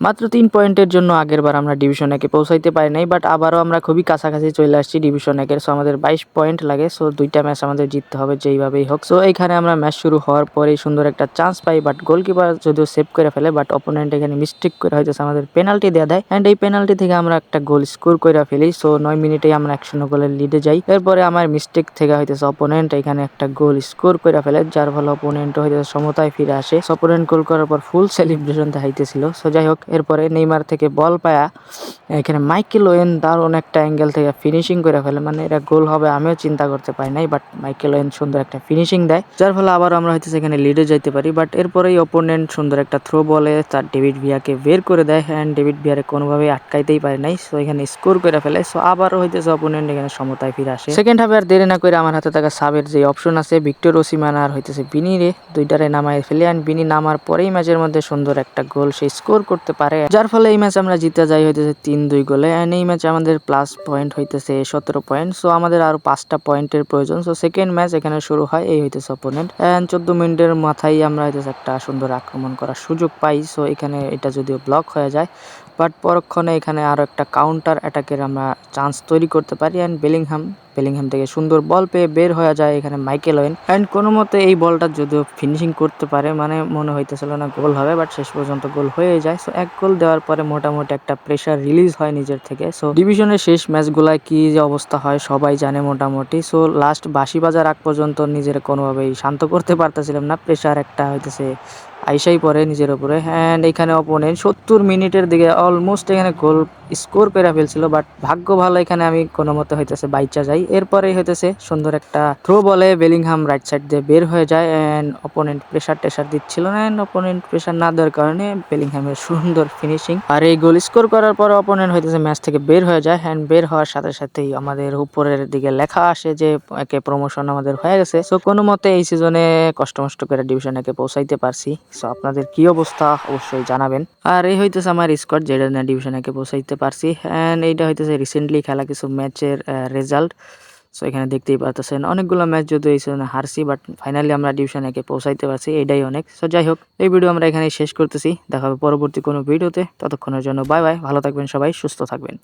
মাত্র 3 পয়েন্টের জন্য আগেরবার আমরা ডিভিশন একে পৌঁছাইতে পারি নাই, বাট আবারও আমরা খুবই কাছাকাছি চলে আসছি ডিভিশন একের। সো আমাদের 22 পয়েন্ট লাগে। সো 2টা ম্যাচ আমাদের জিততে হবে যেইভাবেই হোক। সো এইখানে আমরা ম্যাচ শুরু হওয়ার পরেই সুন্দর একটা চান্স পাই, বাট গোলকিপার যদিও সেভ করে ফেলে, বাট অপোনেন্ট এখানে মিস্টেক করে হয়তো আমাদের পেনাল্টি দেওয়া দেয় অ্যান্ড এই পেনাল্টি থেকে আমরা একটা গোল স্কোর করে ফেলি। সো 9 মিনিটেই আমরা 1-0 গোলের লিডে যাই। এরপরে আমার মিস্টেক থেকে হইতেছে অপোনেন্ট এখানে একটা গোল স্কোর করে ফেলে, যার ফলে অপোনেন্ট হইতেছে সমতায় ফিরে আসে। অপোনেন্ট গোল করার পর ফুল সেলিব্রেশন দেখাইতেছিল। সো যাই হোক, এরপরে নেইমার থেকে বল পায়া এখানে মাইকেল ওয়েন দারুণ একটা অ্যাঙ্গেল থেকে ফিনিশিং করে ফেলে, মানে এটা গোল হবে আমিও চিন্তা করতে পারি নাই, বাট মাইকেল ওয়েন সুন্দর একটা ফিনিশিং দেয়, যার ফলে আবার আমরা হইতেছে এখানে লিডে যাইতে পারি। বাট এরপরেই অপোনেন্ট সুন্দর একটা থ্রো বলে তার ডেভিড ভিয়াকে বের করে দেয় অ্যান্ড ডেভিড ভিয়ারে কোনোভাবেই আটকাইতেই পারে নাই। সো এখানে স্কোর করে ফেলে। সো আবারও হইতেছে অপোনেন্ট এখানে সমতায় ফিরে আসে। সেকেন্ড হাফে আর দেরি না করে আমার হাতে থাকা সাবের যে অপশন আছে ভিক্টর ওসিমান আর হইতেছে বিনি রে, দুইটারে নামায় ফেলে অ্যান্ড বিনি নামার পরেই ম্যাচের মধ্যে সুন্দর একটা গোল সে স্কোর করতে পারে, যার ফলে এই ম্যাচ আমরা জিতে যাই হইতেছে 3-2 গোলে অ্যান্ড এই ম্যাচে আমাদের প্লাস পয়েন্ট হইতেছে 17 পয়েন্ট। সো আমাদের আরো 5টা পয়েন্টের প্রয়োজন। সো সেকেন্ড ম্যাচ এখানে শুরু হয়, এই হইতেছে অপোনেন্ট অ্যান্ড 14 মিনিটের মাথায় আমরা হইতেছে একটা সুন্দর আক্রমণ করার সুযোগ পাই। সো এখানে এটা যদিও ব্লক হয়ে যায়, বাট পরক্ষণে এখানে আরো একটা কাউন্টার অ্যাটাকের আমরা চান্স তৈরি করতে পারি অ্যান্ড বেলিংহাম থেকে সুন্দর বল পেয়ে বের হয়ে যায় এখানে মাইকেল ওয়েন অ্যান্ড কোনো মতে এই বলটা যদিও ফিনিশিং করতে পারে, মানে মনে হইতেছিল না গোল হবে, বাট শেষ পর্যন্ত গোল হয়ে যায়। সো এক গোল দেওয়ার পরে মোটামুটি একটা প্রেশার রিলিজ হয় নিজের থেকে। সো ডিভিশনের শেষ ম্যাচগুলায় কি যে অবস্থা হয় সবাই জানে মোটামুটি। সো লাস্ট বাঁশি বাজার আগ পর্যন্ত নিজের কোনোভাবেই শান্ত করতে পারতেছিলাম না, প্রেশার একটা হইতেছে আইসাই পড়ে নিজের উপরে অ্যান্ড এখানে অপোনেন্ট 70 মিনিটের দিকে অলমোস্ট এখানে গোল স্কোর করে ফেলছিল, বাট ভাগ্য ভালো এখানে আমি কোনো মতে হইতেছে বাইচা যাই। এরপরে হইতেছে সুন্দর একটা থ্রো বলে বেলিংহাম রাইট সাইড দিয়ে বের হয়ে যায় অ্যান্ড অপোনেন্ট টেশার দিচ্ছিল না অ্যান্ড অপোনেন্ট প্রেশার না দেওয়ার কারণে বেলিংহামের সুন্দর ফিনিশিং আর এই গোল স্কোর করার পরে অপোনেন্ট হইতেছে ম্যাচ থেকে বের হয়ে যায় অ্যান্ড বের হওয়ার সাথে সাথেই আমাদের উপরের দিকে লেখা আসে যে একে প্রমোশন আমাদের হয়ে গেছে। সো কোনো মতে এই সিজনে কষ্ট মষ্ট করে ডিভিশন একে পৌঁছাইতে পারছি। সো আপনাদের কি অবস্থা অবশ্যই জানাবেন। আর এই হইতেছে আমার স্কোয়াড যেটা না ডিভিশন একে পৌঁছাইতে পারছি অ্যান্ড এইটা হইতেছে রিসেন্টলি খেলা কিছু ম্যাচের রেজাল্ট। সো এখানে দেখতেই পাচ্ছেন অনেকগুলো ম্যাচ যদিও এই সিজনে হারছি, বাট ফাইনালি আমরা ডিভিশন একে পৌঁছাইতে পারছি, এটাই অনেক। সো যাই হোক, এই ভিডিও আমরা এখানে শেষ করতেছি, দেখা হবে পরবর্তী কোনো ভিডিওতে। ততক্ষণের জন্য বাই বাই, ভালো থাকবেন সবাই, সুস্থ থাকবেন।